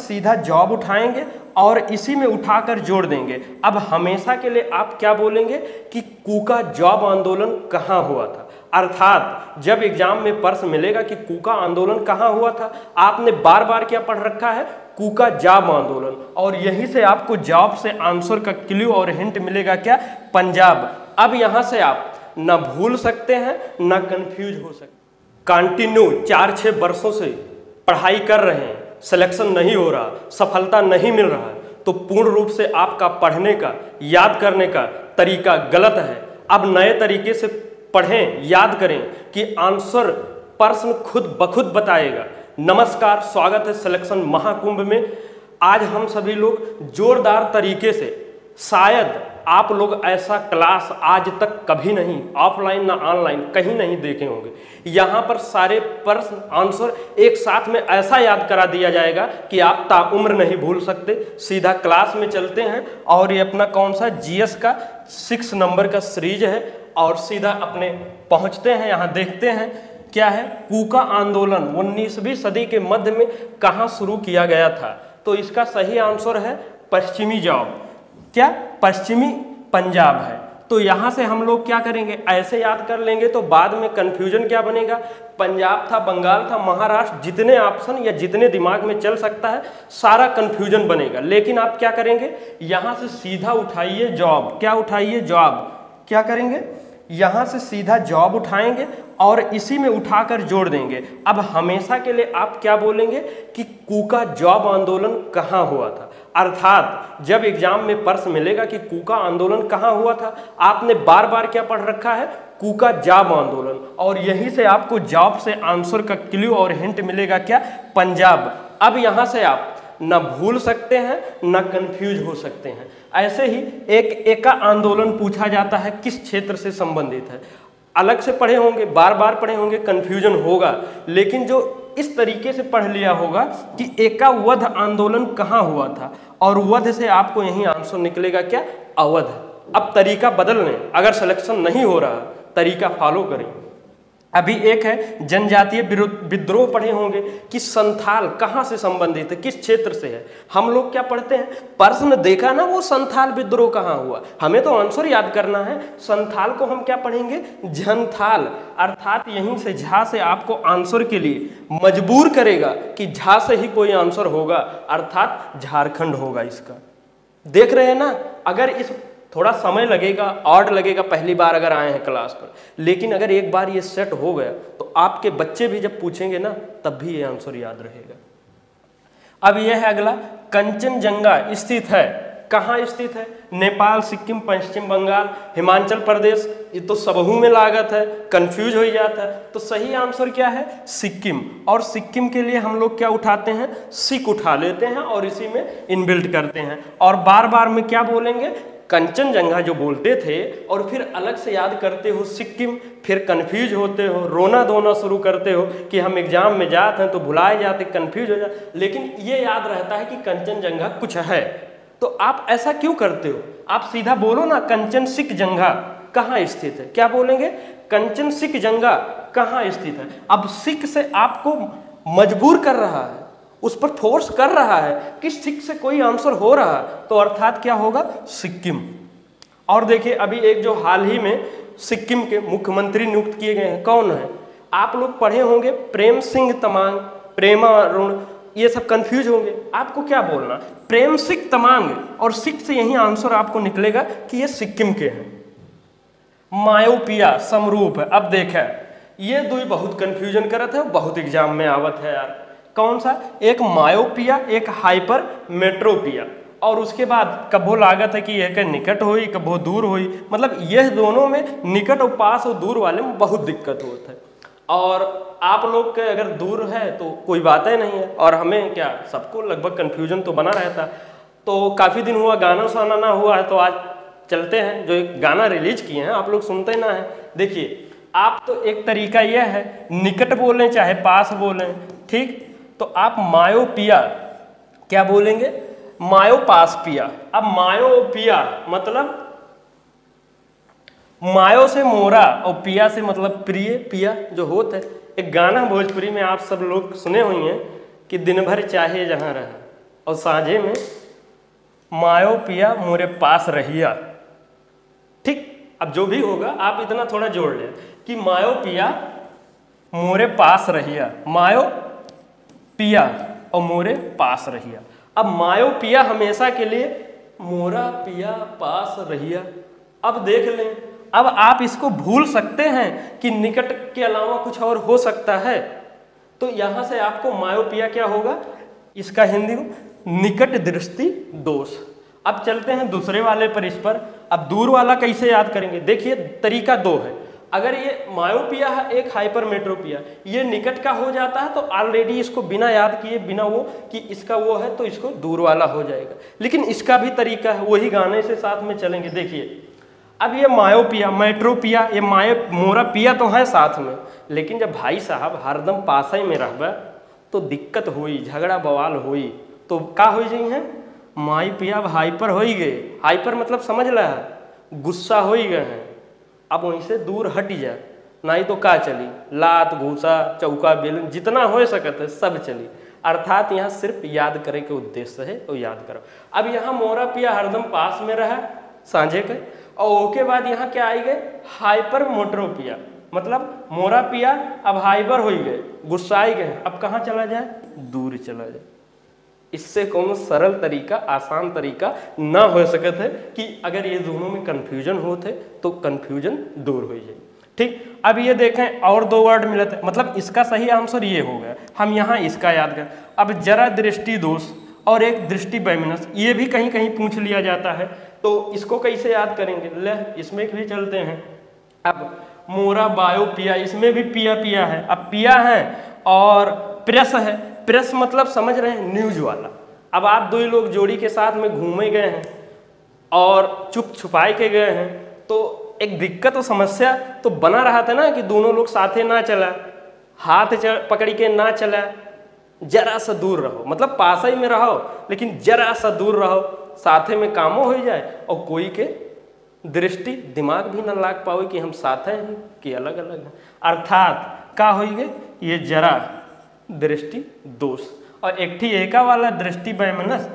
सीधा जॉब उठाएंगे और इसी में उठाकर जोड़ देंगे। अब हमेशा के लिए आप क्या बोलेंगे कि कूका जॉब आंदोलन कहाँ हुआ था। अर्थात जब एग्जाम में प्रश्न मिलेगा कि कूका आंदोलन कहाँ हुआ था, आपने बार बार क्या पढ़ रखा है, कूका जॉब आंदोलन, और यहीं से आपको जॉब से आंसर का क्लू और हिंट मिलेगा क्या, पंजाब। अब यहाँ से आप ना भूल सकते हैं ना कंफ्यूज हो सकते। कंटिन्यू 4-6 वर्षों से पढ़ाई कर रहे हैं, सिलेक्शन नहीं हो रहा, सफलता नहीं मिल रहा है, तो पूर्ण रूप से आपका पढ़ने का, याद करने का तरीका गलत है। अब नए तरीके से पढ़ें, याद करें कि आंसर प्रश्न खुद ब खुद बताएगा। नमस्कार, स्वागत है सिलेक्शन महाकुंभ में। आज हम सभी लोग जोरदार तरीके से, शायद आप लोग ऐसा क्लास आज तक कभी नहीं, ऑफलाइन ना ऑनलाइन, कहीं नहीं देखे होंगे। यहाँ पर सारे प्रश्न आंसर एक साथ में ऐसा याद करा दिया जाएगा कि आप ताउम्र नहीं भूल सकते। सीधा क्लास में चलते हैं और ये अपना कौन सा जीएस का 6 नंबर का सीरीज है और सीधा अपने पहुँचते हैं। यहाँ देखते हैं क्या है, कूका आंदोलन 19वीं सदी के मध्य में कहाँ शुरू किया गया था। तो इसका सही आंसर है पश्चिमी जॉब, क्या पश्चिमी पंजाब है। तो यहाँ से हम लोग क्या करेंगे, ऐसे याद कर लेंगे तो बाद में कंफ्यूजन क्या बनेगा, पंजाब था, बंगाल था, महाराष्ट्र, जितने ऑप्शन या जितने दिमाग में चल सकता है सारा कंफ्यूजन बनेगा। लेकिन आप क्या करेंगे, यहाँ से सीधा उठाइए जॉब, क्या उठाइए जॉब, क्या करेंगे, यहाँ से सीधा जॉब उठाएंगे और इसी में उठाकर जोड़ देंगे। अब हमेशा के लिए आप क्या बोलेंगे कि कूका जॉब आंदोलन कहाँ हुआ था। अर्थात जब एग्जाम में प्रश्न मिलेगा कि कूका आंदोलन कहाँ हुआ था, आपने बार बार क्या पढ़ रखा है, कूका जॉब आंदोलन, और यहीं से आपको जॉब से आंसर का क्लू और हिंट मिलेगा क्या, पंजाब। अब यहाँ से आप ना भूल सकते हैं ना कंफ्यूज हो सकते हैं। ऐसे ही एका आंदोलन पूछा जाता है, किस क्षेत्र से संबंधित है। अलग से पढ़े होंगे, बार बार पढ़े होंगे, कंफ्यूजन होगा। लेकिन जो इस तरीके से पढ़ लिया होगा कि एका वध आंदोलन कहाँ हुआ था, और वध से आपको यही आंसर निकलेगा क्या, अवध। अब तरीका बदल लें, अगर सिलेक्शन नहीं हो रहा तरीका फॉलो करें। अभी एक है जनजातीय विद्रोह पढ़े होंगे कि संथाल कहाँ से संबंधित है, किस क्षेत्र से है। हम लोग क्या पढ़ते हैं, प्रश्न देखा ना वो संथाल विद्रोह कहाँ हुआ, हमें तो आंसर याद करना है। संथाल को हम क्या पढ़ेंगे, झंथाल। अर्थात यहीं से झा से आपको आंसर के लिए मजबूर करेगा कि झा से ही कोई आंसर होगा, अर्थात झारखंड होगा इसका। देख रहे हैं ना, अगर इस थोड़ा समय लगेगा, ऑड लगेगा पहली बार अगर आए हैं क्लास पर, लेकिन अगर एक बार ये सेट हो गया तो आपके बच्चे भी जब पूछेंगे ना तब भी ये आंसर याद रहेगा। अब यह है अगला, कंचनजंगा स्थित है, कहाँ स्थित है, नेपाल, सिक्किम, पश्चिम बंगाल, हिमाचल प्रदेश। ये तो सबहू में लागत है, कंफ्यूज हो जाता है। तो सही आंसर क्या है, सिक्किम। और सिक्किम के लिए हम लोग क्या उठाते हैं, सिक उठा लेते हैं और इसी में इनबिल्ट करते हैं। और बार बार में क्या बोलेंगे, कंचनजंगा जो बोलते थे, और फिर अलग से याद करते हो सिक्किम, फिर कंफ्यूज होते हो, रोना धोना शुरू करते हो कि हम एग्जाम में जाते हैं तो भुलाए जाते, कंफ्यूज हो जाते। लेकिन ये याद रहता है कि कंचनजंगा कुछ है। तो आप ऐसा क्यों करते हो, आप सीधा बोलो ना, कंचन सिक जंगा कहाँ स्थित है, क्या बोलेंगे, कंचन सिक जंगा कहाँ स्थित है। अब सिक से आपको मजबूर कर रहा है, उस पर फोर्स कर रहा है कि सिक से कोई आंसर हो रहा है, तो अर्थात क्या होगा, सिक्किम। और देखिए अभी एक जो हाल ही में सिक्किम के मुख्यमंत्री नियुक्त किए गए हैं, कौन है, आप लोग पढ़े होंगे, प्रेम सिंह तमांग, प्रेमा अरुण, ये सब कंफ्यूज होंगे। आपको क्या बोलना, प्रेम सिंह तमांग, और सिख से यही आंसर आपको निकलेगा कि ये सिक्किम के हैं। मायोपिया समरूप है। अब देखा ये दो बहुत कंफ्यूजन करत है, बहुत एग्जाम में आवत है यार। कौन सा, एक मायोपिया, एक हाइपर मेट्रोपिया, और उसके बाद कबो लागत है कि यह निकट होई कबो दूर होई, मतलब यह दोनों में निकट और पास और दूर वाले में बहुत दिक्कत होता है। और आप लोग के अगर दूर है तो कोई बात ही नहीं है, और हमें क्या, सबको लगभग कंफ्यूजन तो बना रहता। तो काफ़ी दिन हुआ गाना साना ना हुआ है, तो आज चलते हैं, जो एक गाना रिलीज किए हैं आप लोग सुनते ना है। देखिए आप तो एक तरीका यह है, निकट बोलें चाहे पास बोलें, ठीक। तो आप मायोपिया क्या बोलेंगे, मायोपासपिया। अब मायोपिया मतलब मायो से मोरा और पिया से मतलब प्रिय, पिया जो होता है। एक गाना भोजपुरी में आप सब लोग सुने हुए हैं कि दिन भर चाहे जहाँ रहा और साझे में मायो पिया मोरे पास रहिया। ठीक, अब जो भी होगा आप इतना थोड़ा जोड़ लें कि मायो पिया मोरे पास रहिया, मायो पिया और मोरे पास रहिया। अब मायो पिया हमेशा के लिए मोरा पिया पास रहिया। अब देख लें, अब आप इसको भूल सकते हैं कि निकट के अलावा कुछ और हो सकता है, तो यहां से आपको मायोपिया क्या होगा, इसका हिंदी में निकट दृष्टि दोष। अब चलते हैं दूसरे वाले पर, इस पर अब दूर वाला कैसे याद करेंगे। देखिए तरीका दो है, अगर ये मायोपिया है एक हाइपरमेट्रोपिया, ये निकट का हो जाता है तो ऑलरेडी इसको बिना याद किए, बिना वो कि इसका वो है तो इसको दूर वाला हो जाएगा। लेकिन इसका भी तरीका है, वही गाने से साथ में चलेंगे। देखिए अब ये मायोपिया मेट्रोपिया, ये मोरा पिया तो है साथ में, लेकिन जब भाई साहब हरदम पास ही में रहबे तो दिक्कत हुई, झगड़ा बवाल हुई, तो का हो जाई है माई पिया अब हाइपर हो ही गए। हाइपर मतलब समझ रहा है, गुस्सा हो ही गए हैं। अब वहीं से दूर हट जाए, नहीं तो का चली, लात घूसा चौका बेलन जितना हो सकता है सब चली। अर्थात यहाँ सिर्फ याद करे के उद्देश्य है तो याद करो। अब यहाँ मोरा पिया हरदम पास में रहा सांझे के, और ओके बाद यहाँ क्या आई गए हाइपर मोट्रोपिया, मतलब मोरा पिया अब हाइपर हो गए, गुस्सा आई गए, अब कहाँ चला जाए, दूर चला जाए। इससे कौन सरल तरीका, आसान तरीका ना हो सकता है कि अगर ये दोनों में कंफ्यूजन होते तो कंफ्यूजन दूर हो जाए। ठीक, अब ये देखें और दो वर्ड मिले थे, मतलब इसका सही आंसर ये हो गया। हम यहाँ इसका याद करें। अब जरा दृष्टि दोष और एक दृष्टि वैमनस्य, ये भी कहीं कहीं पूछ लिया जाता है, तो इसको कैसे याद करेंगे, ले इसमें भी चलते हैं। अब मोरा बायो पिया, इसमें भी पिया पिया है, अब पिया है और प्रेस है। प्रेस मतलब समझ रहे हैं न्यूज वाला। अब आप दो लोग जोड़ी के साथ में घूमे गए हैं और चुप छुपाए के गए हैं, तो एक दिक्कत और समस्या तो बना रहा था ना कि दोनों लोग साथे ना चला, हाथ पकड़ी के ना चला, जरा सा दूर रहो, मतलब पास ही में रहो लेकिन जरा सा दूर रहो, साथे में कामों हो जाए और कोई के दृष्टि दिमाग भी ना लाग पाओ कि हम साथ हैं कि अलग अलग हैं। अर्थात का हो गए ये जरा दृष्टि दोष, और एक ही एका वाला दृष्टि वैमनस्य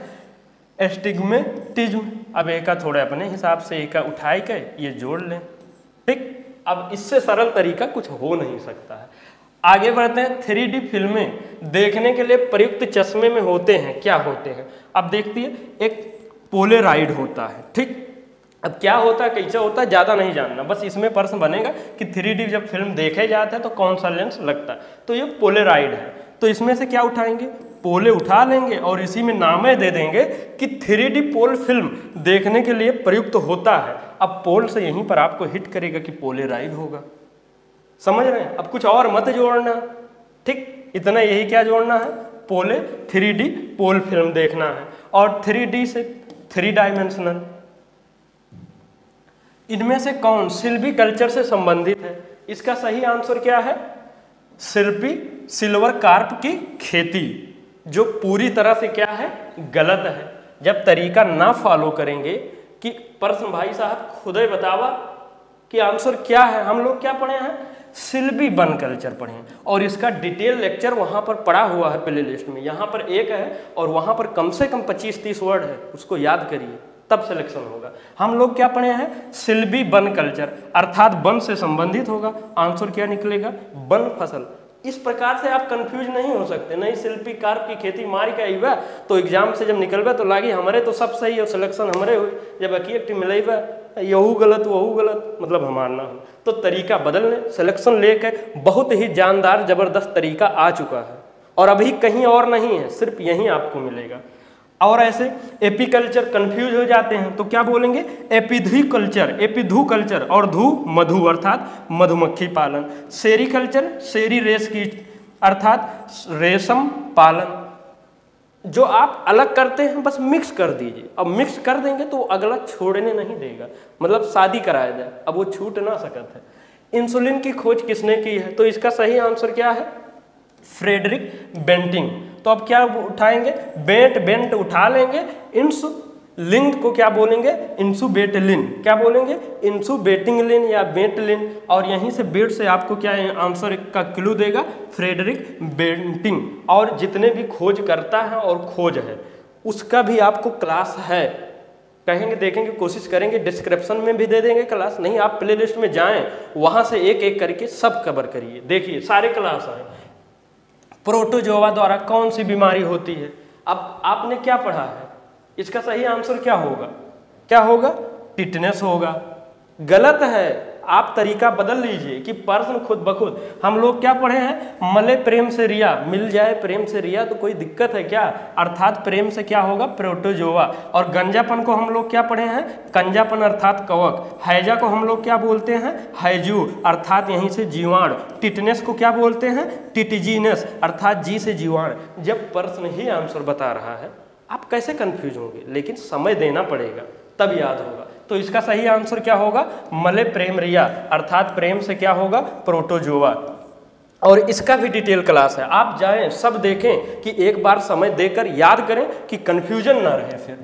एस्टिग्मेटिज्म। अब एका थोड़े अपने हिसाब से एका उठाए के ये जोड़ लें। ठीक, अब इससे सरल तरीका कुछ हो नहीं सकता है। आगे बढ़ते हैं। 3D फिल्में देखने के लिए प्रयुक्त चश्मे में होते हैं, क्या होते हैं। अब देखिए एक पोलराइड होता है। ठीक, अब क्या होता है कैसा होता है ज़्यादा नहीं जानना, बस इसमें प्रश्न बनेगा कि 3D जब फिल्म देखे जाता है तो कौन सा लेंस लगता है, तो ये पोलराइड है। तो इसमें से क्या उठाएंगे, पोले उठा लेंगे और इसी में नामे दे देंगे कि 3D पोल फिल्म देखने के लिए प्रयुक्त होता है। अब पोल से यहीं पर आपको हिट करेगा कि पोलराइड होगा। समझ रहे हैं, अब कुछ और मत जोड़ना। ठीक, इतना यही क्या जोड़ना है, पोले 3D पोल फिल्म देखना है, और 3D से 3 डायमेंशनल। इनमें से कौन शिल्पी कल्चर से संबंधित है, इसका सही आंसर क्या है, शिल्पी सिल्वर कार्प की खेती, जो पूरी तरह से क्या है गलत है। जब तरीका ना फॉलो करेंगे कि प्रश्न भाई साहब खुद ही बतावा कि आंसर क्या है। हम लोग क्या पढ़े हैं, शिल्पी वन कल्चर पढ़े हैं, और इसका डिटेल लेक्चर वहाँ पर पड़ा हुआ है प्ले लिस्ट में। यहाँ पर एक है और वहाँ पर कम से कम 25-30 वर्ड है, उसको याद करिए तब सिलेक्शन होगा। हम लोग क्या पढ़े हैं, शिल्पी वन कल्चर, अर्थात वन से संबंधित होगा। आंसर क्या निकलेगा, वन फसल। इस प्रकार से आप कंफ्यूज नहीं हो सकते। नहीं शिल्पी कार्प की खेती मार के आईबा तो एग्जाम से जब निकलबा तो लागी हमारे तो सब सही है, सिलेक्शन हमारे हुई, जब एक मिलेबा यहू गलत वहू गलत, मतलब हमार ना हो। तो तरीका बदलने, सिलेक्शन लेके बहुत ही जानदार जबरदस्त तरीका आ चुका है, और अभी कहीं और नहीं है, सिर्फ यहीं आपको मिलेगा। और ऐसे एपीकल्चर कंफ्यूज हो जाते हैं तो क्या बोलेंगे, एपिधु कल्चर और धू मधु अर्थात मधुमक्खी पालन। सेरीकल्चर सेरी रेस की अर्थात रेशम पालन। जो आप अलग करते हैं बस मिक्स कर दीजिए, अब मिक्स कर देंगे तो अगला छोड़ने नहीं देगा, मतलब शादी कराया जाए अब वो छूट ना सकता है। इंसुलिन की खोज किसने की है, तो इसका सही आंसर क्या है, फ्रेडरिक बेंटिंग। तो अब क्या उठाएंगे, बेंट उठा लेंगे, इंसुलिन को क्या बोलेंगे, इंसुबेटलिन। क्या बोलेंगे, इंसुबेटिंगलिन या बेंटलिन, और यहीं से बेट से आपको क्या आंसर का क्लू देगा, फ्रेडरिक बेंटिंग। और जितने भी खोज करता है और खोज है उसका भी आपको क्लास है, कहेंगे देखेंगे, कोशिश करेंगे, डिस्क्रिप्शन में भी दे देंगे क्लास, नहीं आप प्ले लिस्ट में जाएं, वहां से एक एक करके सब कवर करिए। देखिए सारे क्लास हैं। प्रोटोजोआ द्वारा कौन सी बीमारी होती है? अब आपने क्या पढ़ा है, इसका सही आंसर क्या होगा? क्या होगा? टिटनेस होगा। गलत है, आप तरीका बदल लीजिए कि प्रश्न खुद ब खुद। हम लोग क्या पढ़े हैं? मले प्रेम से रिया, मिल जाए प्रेम से रिया तो कोई दिक्कत है क्या? अर्थात प्रेम से क्या होगा? प्रोटोजोआ। और गंजापन को हम लोग क्या पढ़े हैं? कंजापन अर्थात कवक। हैजा को हम लोग क्या बोलते हैं? हैजू अर्थात यहीं से जीवाणु। टिटनेस को क्या बोलते हैं? टिटिजीनस अर्थात जी से जीवाणु। जब प्रश्न ही आंसर बता रहा है आप कैसे कंफ्यूज होंगे? लेकिन समय देना पड़ेगा तब याद होगा। तो इसका सही आंसर क्या होगा? मले प्रेम रिया अर्थात प्रेम से क्या होगा? प्रोटोजोआ। और इसका भी डिटेल क्लास है, आप जाएं सब देखें कि एक बार समय देकर याद करें कि कंफ्यूजन ना रहे फिर।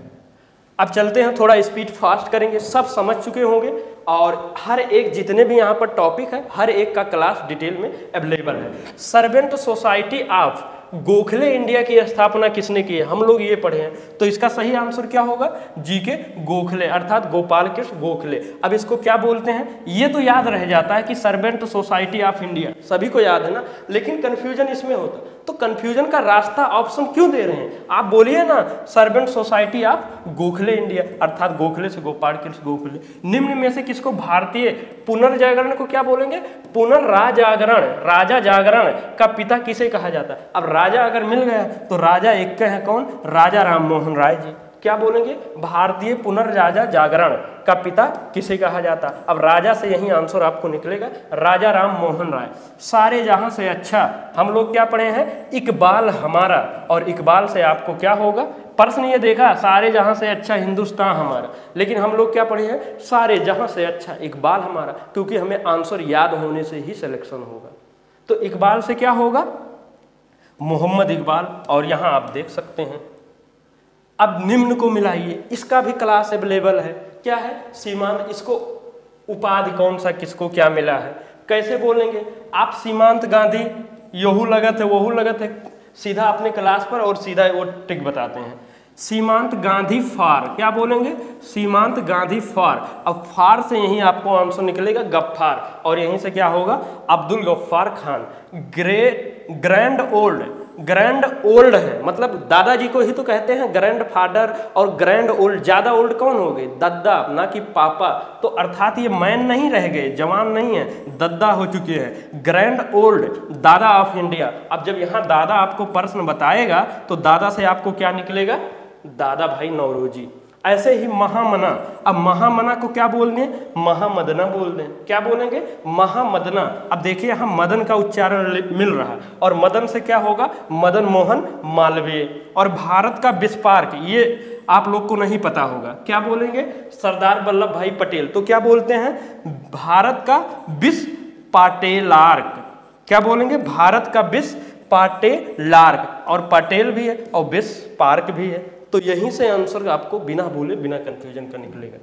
अब चलते हैं, थोड़ा स्पीड फास्ट करेंगे, सब समझ चुके होंगे और हर एक जितने भी यहाँ पर टॉपिक है हर एक का क्लास डिटेल में अवेलेबल है। Servant society of Gokhale India की स्थापना किसने की है? हम लोग ये पढ़े हैं, तो इसका सही आंसर क्या होगा? जीके गोखले अर्थात गोपाल कृष्ण गोखले। अब इसको क्या बोलते हैं? ये तो याद रह जाता है कि सर्वेंट सोसाइटी ऑफ इंडिया, सभी को याद है ना, लेकिन कंफ्यूजन इसमें होता। तो कंफ्यूजन का रास्ता ऑप्शन क्यों दे रहे हैं? आप बोलिए ना servant society of Gokhale India अर्थात गोखले से गोपाल कृष्ण गोखले। निम्न में से किसको भारतीय पुनर्जागरण को क्या बोलेंगे? पुनर्राजागरण, राजा जागरण का पिता किसे कहा जाता है? अब राजा अगर मिल गया तो राजा एक के हैं, कौन? राजा राम मोहन राय जी। क्या बोलेंगे? भारतीय पुनर्राजा जागरण का पिता किसे कहा जाता? अब राजा से यही आंसर आपको निकलेगा, राजा राम मोहन राय। सारे जहां से अच्छा हम लोग क्या पढ़े हैं? इकबाल हमारा। और इकबाल से आपको क्या होगा? प्रश्न ये देखा, सारे जहां से अच्छा हिंदुस्तान हमारा, लेकिन हम लोग क्या पढ़े हैं? सारे जहां से अच्छा इकबाल हमारा, क्योंकि हमें आंसर याद होने से ही सिलेक्शन होगा। तो इकबाल से क्या होगा? मोहम्मद इकबाल। और यहां आप देख सकते हैं। अब निम्न को मिलाइए, इसका भी क्लास अवेलेबल है। क्या है? सीमांत। इसको उपाधि कौन सा किसको क्या मिला है? कैसे बोलेंगे आप? सीमांत गांधी, यहू लगत है वहू लगत है, सीधा अपने क्लास पर और सीधा वो टिक बताते हैं। सीमांत गांधी फार, क्या बोलेंगे? सीमांत गांधी फार। अब फार से यहीं आपको आंसर निकलेगा गफ्फार, और यहीं से क्या होगा? Abdul Ghaffar Khan. Grand old, grand old है मतलब दादाजी को ही तो कहते हैं ग्रैंड फादर, और ग्रैंड ओल्ड, ज्यादा ओल्ड कौन हो गए? दद्दा, ना कि पापा। तो अर्थात ये मैन नहीं रह गए, जवान नहीं है, दद्दा हो चुके हैं। ग्रैंड ओल्ड दादा ऑफ इंडिया। अब जब यहाँ दादा आपको प्रश्न बताएगा तो दादा से आपको क्या निकलेगा? दादा भाई नौरोजी। ऐसे ही महामना। अब महामना को क्या बोल दें? महामदना बोल दें। क्या बोलेंगे? महामदना। अब देखिए यहाँ मदन का उच्चारण मिल रहा है, और मदन से क्या होगा? मदन मोहन मालवीय। और भारत का विश्व पार्क, ये आप लोग को नहीं पता होगा, क्या बोलेंगे? सरदार वल्लभ भाई पटेल। तो क्या बोलते हैं? भारत का विश्व पाटेलार्क। क्या बोलेंगे? भारत का विश्व पाटेलार्क। और पटेल भी है और विश्व पार्क भी है। तो यहीं से आंसर आपको बिना भूले बिना कंफ्यूजन का निकलेगा।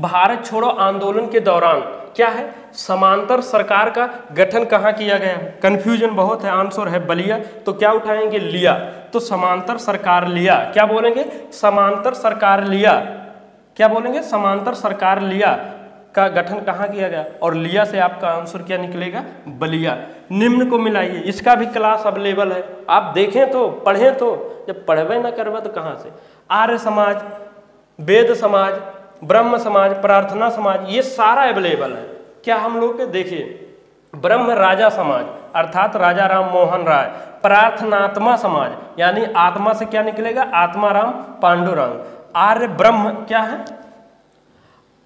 भारत छोड़ो आंदोलन के दौरान क्या है? समांतर सरकार का गठन कहाँ किया गया? कंफ्यूजन बहुत है, आंसर है बलिया। तो क्या उठाएंगे? लिया। तो समांतर सरकार लिया। क्या बोलेंगे? समांतर सरकार लिया। क्या बोलेंगे? समांतर सरकार लिया का गठन कहाँ किया गया? और लिया से आपका आंसर क्या निकलेगा? बलिया। निम्न को मिलाइए, इसका भी क्लास अवेलेबल है, आप देखें तो पढ़ें तो, जब पढ़वे ना करवा तो कहाँ से? आर्य समाज, वेद समाज, ब्रह्म समाज, प्रार्थना समाज, ये सारा अवेलेबल है। क्या हम लोग के देखिए, ब्रह्म राजा समाज अर्थात राजा राम मोहन राय। प्रार्थनात्मा समाज यानी आत्मा से क्या निकलेगा? आत्माराम पांडुरंग। आर्य ब्रह्म क्या है?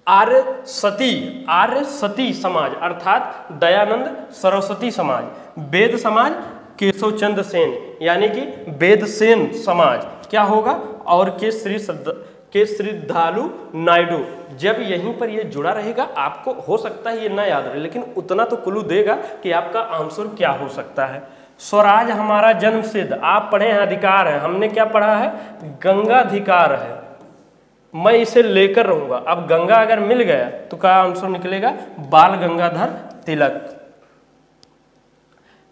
आर्य सती समाज अर्थात दयानंद सरस्वती समाज। वेद समाज केशव चंद्र सेन यानी कि वेद सेन समाज क्या होगा? और के श्रीधालु नायडू। जब यहीं पर ये जुड़ा रहेगा आपको हो सकता है ये ना याद रहे, लेकिन उतना तो क्लू देगा कि आपका आंसर क्या हो सकता है। स्वराज हमारा जन्म सिद्ध, आप पढ़े हैं अधिकार है, हमने क्या पढ़ा है? गंगाधिकार है, मैं इसे लेकर रहूंगा। अब गंगा अगर मिल गया तो क्या आंसर निकलेगा? बाल गंगाधर तिलक।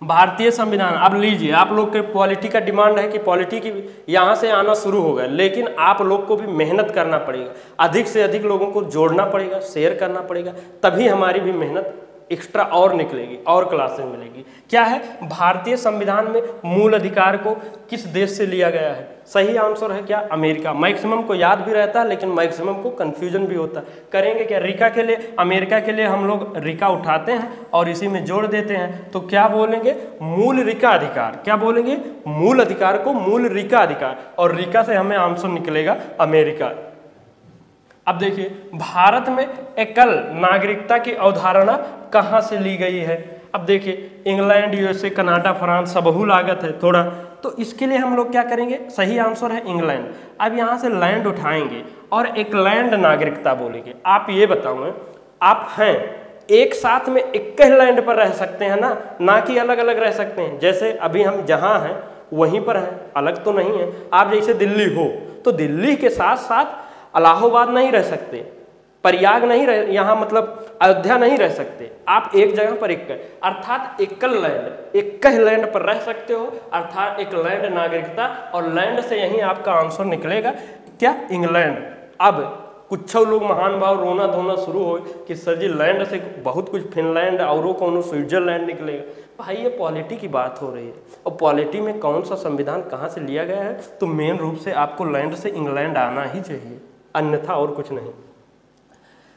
भारतीय संविधान। अब लीजिए, आप लोग के पॉलिटी का डिमांड है कि पॉलिटी की यहाँ से आना शुरू हो गया, लेकिन आप लोग को भी मेहनत करना पड़ेगा, अधिक से अधिक लोगों को जोड़ना पड़ेगा, शेयर करना पड़ेगा, तभी हमारी भी मेहनत एक्स्ट्रा और निकलेगी और क्लासेस मिलेगी। क्या है, भारतीय संविधान में मूल अधिकार को किस देश से लिया गया है? सही आंसर है क्या? अमेरिका। मैक्सिमम को याद भी रहता है, लेकिन मैक्सिमम को कंफ्यूजन भी होता है। करेंगे क्या, रिका के लिए, अमेरिका के लिए हम लोग रिका उठाते हैं और इसी में जोड़ देते हैं, तो क्या बोलेंगे? मूल रिका अधिकार। क्या बोलेंगे? मूल अधिकार को मूल रिका अधिकार, और रिका से हमें आंसर निकलेगा अमेरिका। अब देखिए, भारत में एकल नागरिकता की अवधारणा कहाँ से ली गई है? अब देखिए, इंग्लैंड, यूएसए, कनाडा, फ्रांस, सब बहुलागत है थोड़ा, तो इसके लिए हम लोग क्या करेंगे? सही आंसर है इंग्लैंड। अब यहाँ से लैंड उठाएंगे और एक लैंड नागरिकता बोलेंगे। आप ये बताओ, आप हैं एक साथ में एक ही लैंड पर रह सकते हैं ना कि अलग अलग रह सकते हैं। जैसे अभी हम जहाँ हैं वहीं पर हैं, अलग तो नहीं है। आप जैसे दिल्ली हो तो दिल्ली के साथ साथ इलाहाबाद नहीं रह सकते, प्रयाग नहीं रह, यहाँ मतलब अयोध्या नहीं रह सकते। आप एक जगह पर एक, अर्थात एकल लैंड, एक ही लैंड पर रह सकते हो, अर्थात एक लैंड नागरिकता, और लैंड से यही आपका आंसर निकलेगा क्या? इंग्लैंड। अब कुछ लोग महान भाव रोना धोना शुरू हो कि सर जी लैंड से बहुत कुछ फिनलैंड और कौन स्विट्जरलैंड निकलेगा। भाई ये पॉलिटी की बात हो रही है, और पॉलिटी में कौन सा संविधान कहाँ से लिया गया है, तो मेन रूप से आपको लैंड से इंग्लैंड आना ही चाहिए, अन्यथा और कुछ नहीं।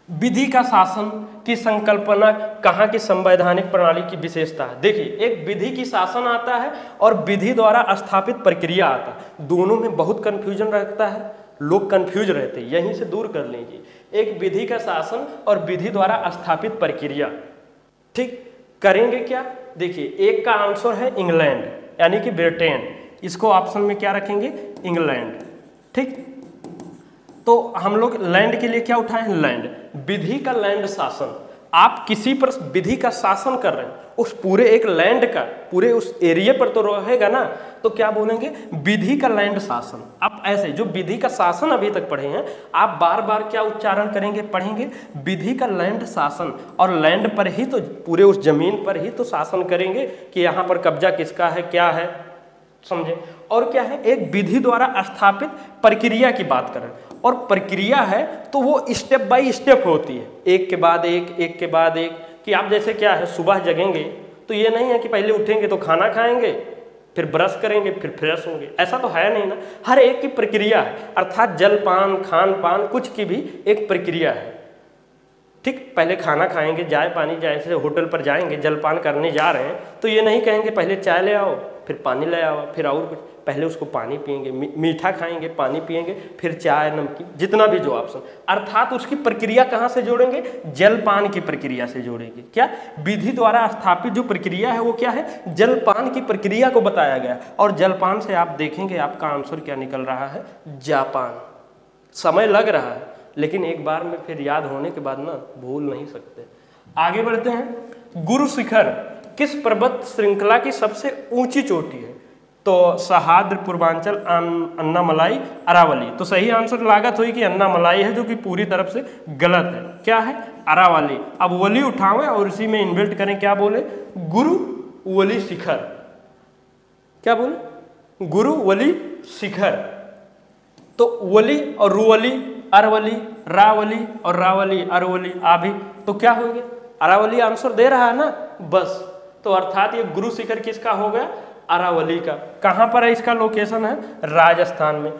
विधि का शासन की संकल्पना कहाँ की संवैधानिक प्रणाली की विशेषता है? देखिए, एक विधि की शासन आता है और विधि द्वारा स्थापित प्रक्रिया आता है, दोनों में बहुत कंफ्यूजन रहता है, लोग कंफ्यूज रहते हैं, यहीं से दूर कर लीजिए। एक विधि का शासन और विधि द्वारा स्थापित प्रक्रिया, ठीक। करेंगे क्या? देखिए, एक का आंसर है इंग्लैंड यानी कि ब्रिटेन, इसको ऑप्शन में क्या रखेंगे? इंग्लैंड, ठीक। तो हम लोग लैंड के लिए क्या उठाए हैं? लैंड। विधि का लैंड शासन, आप किसी पर विधि का शासन कर रहे हैं, उस पूरे एक लैंड का, पूरे उस एरिया पर तो रहेगा ना, तो क्या बोलेंगे? विधि का लैंड शासन। आप ऐसे जो विधि का शासन अभी तक पढ़े हैं, आप बार बार क्या उच्चारण करेंगे, पढ़ेंगे? विधि का लैंड शासन, और लैंड पर ही तो, पूरे उस जमीन पर ही तो शासन करेंगे कि यहाँ पर कब्जा किसका है, क्या है, समझे। और क्या है? एक विधि द्वारा स्थापित प्रक्रिया की बात करें, और प्रक्रिया है तो वो स्टेप बाय स्टेप होती है, एक के बाद एक, एक के बाद एक। कि आप जैसे क्या है, सुबह जगेंगे तो ये नहीं है कि पहले उठेंगे तो खाना खाएंगे, फिर ब्रश करेंगे, फिर फ्रेश होंगे, ऐसा तो है नहीं ना। हर एक की प्रक्रिया है, अर्थात जलपान, खान पान, कुछ की भी एक प्रक्रिया है, ठीक। पहले खाना खाएंगे, चाय पानी, जैसे होटल पर जाएंगे, जलपान करने जा रहे हैं तो ये नहीं कहेंगे पहले चाय ले आओ, फिर पानी ले आओ, फिर और कुछ, पहले उसको पानी पिएंगे, मीठा खाएंगे, पानी पिएंगे, फिर चाय, नमकीन, जितना भी जो ऑप्शन, अर्थात उसकी प्रक्रिया कहाँ से जोड़ेंगे? जलपान की प्रक्रिया से जोड़ेंगे। क्या? विधि द्वारा स्थापित जो प्रक्रिया है वो क्या है? जलपान की प्रक्रिया को बताया गया, और जलपान से आप देखेंगे आपका आंसर क्या निकल रहा है? जापान। समय लग रहा है, लेकिन एक बार में फिर याद होने के बाद ना भूल नहीं सकते। आगे बढ़ते हैं। गुरु शिखर किस पर्वत श्रृंखला की सबसे ऊंची चोटी है? तो सह्याद्री, पूर्वांचल, अन्नामलाई, अरावली। तो सही आंसर लागत हुई कि अन्नामलाई है, जो कि पूरी तरफ से गलत है। क्या है? अरावली। अब वली उठावें और इसी में इन्वर्ट करें, क्या बोले? गुरु वली शिखर। क्या बोले? गुरु वली शिखर। तो वली और रुवली, अरवली, रावली और रावली, अरवली, आभी, तो क्या हो गया? अरावली आंसर दे रहा है ना, बस। तो अर्थात ये गुरु शिखर किसका हो गया? अरावली का। कहां पर है इसका लोकेशन? है राजस्थान में।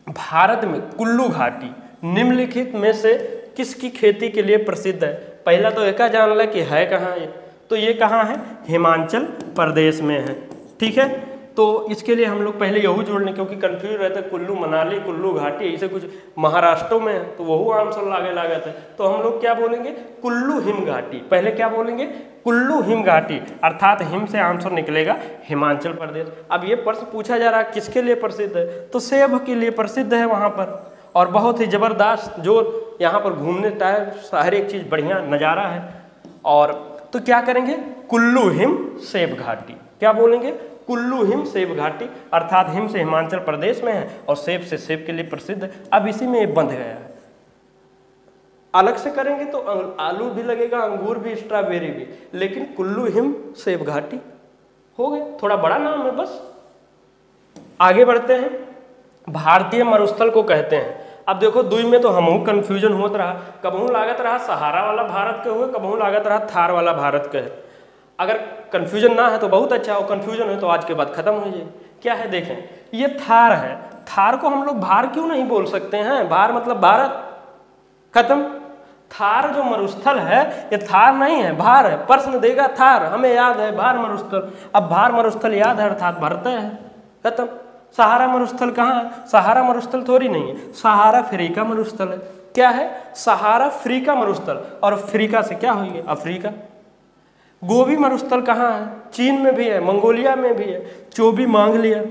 भारत में कुल्लू घाटी निम्नलिखित में से किसकी खेती के लिए प्रसिद्ध है? पहला तो एक जान ले कि है कहाँ ये, तो ये कहाँ है? हिमाचल प्रदेश में है, ठीक है। तो इसके लिए हम लोग पहले यहू जोड़ लें, क्योंकि कंफ्यूज रहता है, कुल्लू मनाली, कुल्लू घाटी, ऐसे कुछ महाराष्ट्र में है, तो वही आंसर लागे लागत है। तो हम लोग क्या बोलेंगे? कुल्लू हिम घाटी। पहले क्या बोलेंगे? कुल्लू हिम घाटी, अर्थात हिम से आंसर निकलेगा हिमाचल प्रदेश। अब ये प्रश्न पूछा जा रहा है किसके लिए प्रसिद्ध है, तो सेब के लिए प्रसिद्ध है वहाँ पर, और बहुत ही जबरदस्त जो यहाँ पर घूमने टाइम हर एक चीज़ बढ़िया नज़ारा है। और तो क्या करेंगे? कुल्लू हिम सेब घाटी। क्या बोलेंगे? कुल्लू हिम सेब घाटी, अर्थात हिम से हिमाचल प्रदेश में है और सेब से सेब के लिए प्रसिद्ध है। अब इसी में ये बंध गया है। अलग से करेंगे तो आलू भी लगेगा, अंगूर भी, स्ट्रॉबेरी भी, लेकिन कुल्लू हिम सेब घाटी हो गए, थोड़ा बड़ा नाम है बस। आगे बढ़ते हैं, भारतीय मरुस्थल को कहते हैं। अब देखो दुई में तो हमहू कंफ्यूजन होत रहा, कबहू लागत रहा सहारा वाला भारत के हुए, कबहू लागत रहा थार वाला भारत के है। अगर कंफ्यूजन ना है तो बहुत अच्छा हो, कंफ्यूजन है तो आज के बाद खत्म हो जाए। क्या है देखें, ये थार है, थार को हम लोग भार क्यों नहीं बोल सकते हैं, भार मतलब भारत, खत्म। थार जो मरुस्थल है ये थार नहीं है, भार है। प्रश्न देगा थार, हमें याद है भार मरुस्थल, अब भार मरुस्थल याद है अर्थात भरते हैं, खत्म। सहारा मरुस्थल कहाँ है, सहारा मरुस्थल थोड़ी नहीं है, सहारा अफ्रीका मरुस्थल है। क्या है, सहारा अफ्रीका मरुस्थल, और अफ्रीका से क्या होगी, अफ्रीका। गोबी मरुस्थल कहाँ है, चीन में भी है, मंगोलिया में भी है। चोबी मांग लिया,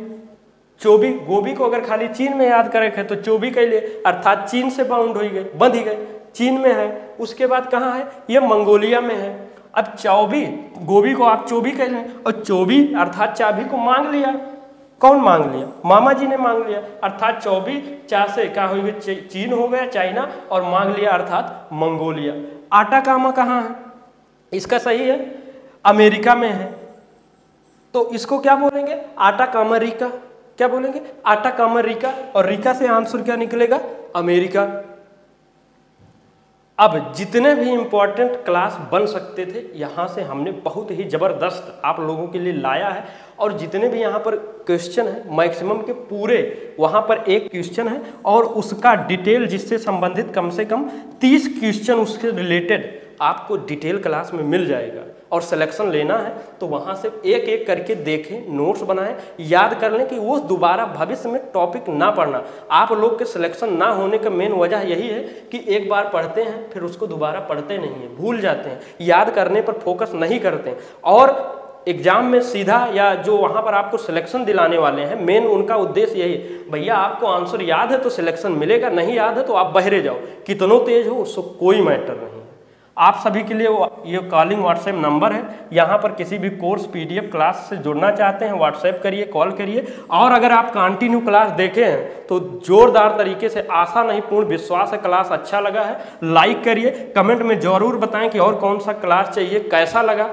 चोबी, गोबी को अगर खाली चीन में याद करे तो चोबी के लिए अर्थात चीन से बाउंड हो गए, बंध ही गए, चीन में है। उसके बाद कहाँ है, ये मंगोलिया में है। अब चौबी, गोबी को आप चोबी कह लें, और चोबी अर्थात चाबी को मांग लिया, कौन मांग लिया, मामा जी ने मांग लिया, अर्थात चौबी चा से क्या हो गया, चीन हो गया, चाइना, और मांग लिया अर्थात मंगोलिया। आटा कामा कहाँ है, इसका सही है अमेरिका में है, तो इसको क्या बोलेंगे, आटा कामा रिका, क्या बोलेंगे, आटा कामा रिका, और रिका से आंसर क्या निकलेगा, अमेरिका। अब जितने भी इम्पोर्टेंट क्लास बन सकते थे यहाँ से हमने बहुत ही ज़बरदस्त आप लोगों के लिए लाया है, और जितने भी यहाँ पर क्वेश्चन है मैक्सिमम के पूरे, वहाँ पर एक क्वेश्चन है और उसका डिटेल जिससे संबंधित कम से कम 30 क्वेश्चन उसके रिलेटेड आपको डिटेल क्लास में मिल जाएगा। और सिलेक्शन लेना है तो वहाँ से एक एक करके देखें, नोट्स बनाएं, याद कर लें कि वो दोबारा भविष्य में टॉपिक ना पढ़ना। आप लोग के सिलेक्शन ना होने का मेन वजह यही है कि एक बार पढ़ते हैं फिर उसको दोबारा पढ़ते नहीं हैं, भूल जाते हैं, याद करने पर फोकस नहीं करते हैं, और एग्जाम में सीधा या जो वहाँ पर आपको सिलेक्शन दिलाने वाले हैं मेन उनका उद्देश्य यही है, भैया आपको आंसर याद है तो सिलेक्शन मिलेगा, नहीं याद है तो आप बहरे जाओ, कितनों तेज हो उसको कोई मैटर नहीं। आप सभी के लिए ये कॉलिंग व्हाट्सएप नंबर है, यहाँ पर किसी भी कोर्स पीडीएफ क्लास से जुड़ना चाहते हैं व्हाट्सएप करिए, कॉल करिए। और अगर आप कंटिन्यू क्लास देखे हैं तो जोरदार तरीके से, आशा नहीं पूर्ण विश्वास है क्लास अच्छा लगा है, लाइक करिए, कमेंट में ज़रूर बताएं कि और कौन सा क्लास चाहिए, कैसा लगा,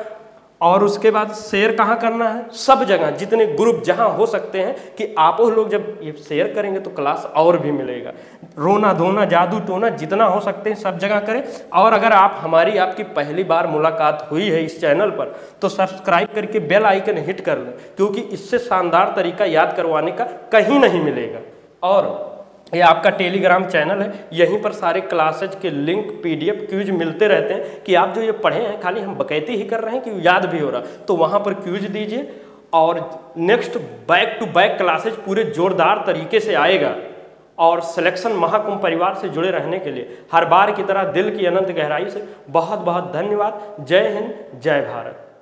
और उसके बाद शेयर कहाँ करना है, सब जगह जितने ग्रुप जहाँ हो सकते हैं कि आप लोग जब ये शेयर करेंगे तो क्लास और भी मिलेगा। रोना धोना जादू टोना जितना हो सकते हैं सब जगह करें। और अगर आप हमारी आपकी पहली बार मुलाकात हुई है इस चैनल पर तो सब्सक्राइब करके बेल आइकन हिट कर लें, क्योंकि इससे शानदार तरीका याद करवाने का कहीं नहीं मिलेगा। और ये आपका टेलीग्राम चैनल है, यहीं पर सारे क्लासेज के लिंक पीडीएफ क्यूज मिलते रहते हैं कि आप जो ये पढ़े हैं खाली हम बकैती ही कर रहे हैं कि याद भी हो रहा, तो वहाँ पर क्यूज दीजिए। और next back to back classes पूरे जोरदार तरीके से आएगा। और सिलेक्शन महाकुंभ परिवार से जुड़े रहने के लिए हर बार की तरह दिल की अनंत गहराई से बहुत बहुत धन्यवाद। जय हिंद, जय भारत।